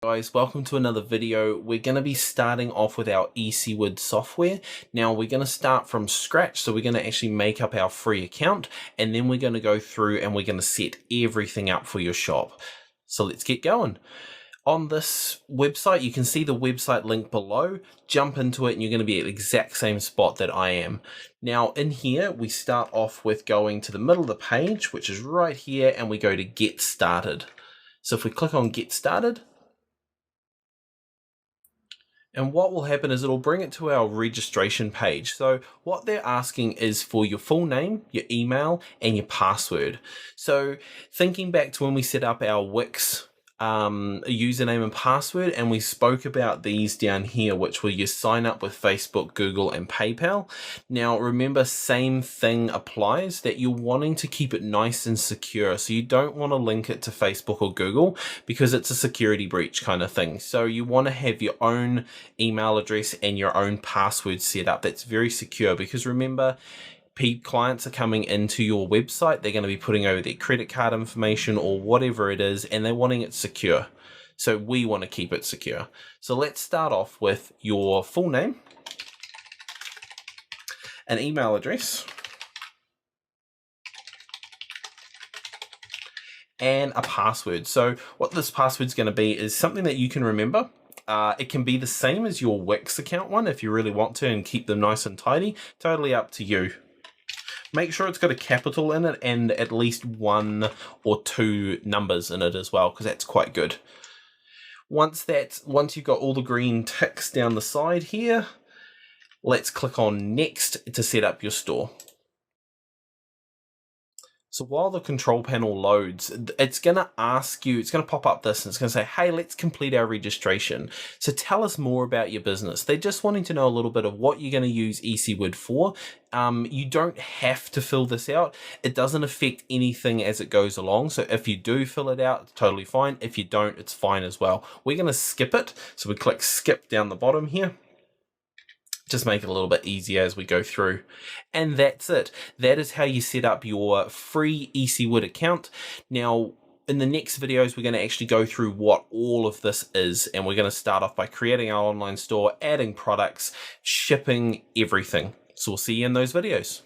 Guys, welcome to another video. We're going to be starting off with our Ecwid software. Now we're going to start from scratch, so we're going to actually make up our free account, and then we're going to go through and we're going to set everything up for your shop. So let's get going. On this website, you can see the website link below. Jump into it and you're going to be at the exact same spot that I am. Now in here, we start off with going to the middle of the page, which is right here, and we go to Get Started. So if we click on Get Started, and what will happen is it'll bring it to our registration page. So what they're asking is for your full name, your email, and your password. So thinking back to when we set up our WIX username and password, and we spoke about these down here, which were you sign up with Facebook, Google, and PayPal. Now remember, same thing applies, that you're wanting to keep it nice and secure. So you don't want to link it to Facebook or Google because it's a security breach kind of thing. So you want to have your own email address and your own password set up. That's very secure, because remember, clients are coming into your website, they're going to be putting over their credit card information or whatever it is, and they're wanting it secure. So we want to keep it secure. So let's start off with your full name, an email address, and a password. So what this password is going to be is something that you can remember. It can be the same as your WIX account one if you really want to and keep them nice and tidy. Totally up to you. Make sure it's got a capital in it and at least 1 or 2 numbers in it as well, because that's quite good. Once you've got all the green ticks down the side here, let's click on Next to set up your store. So while the control panel loads, it's going to ask you, it's going to pop up this, and it's going to say, hey, let's complete our registration. So tell us more about your business. They're just wanting to know a little bit of what you're going to use Ecwid for. You don't have to fill this out. It doesn't affect anything as it goes along. So if you do fill it out, it's totally fine. If you don't, it's fine as well. We're going to skip it. So we click skip down the bottom here. Just make it a little bit easier as we go through. And that's it. That is how you set up your free Ecwid account. Now, in the next videos, we're going to actually go through what all of this is. And we're going to start off by creating our online store, adding products, shipping, everything. So we'll see you in those videos.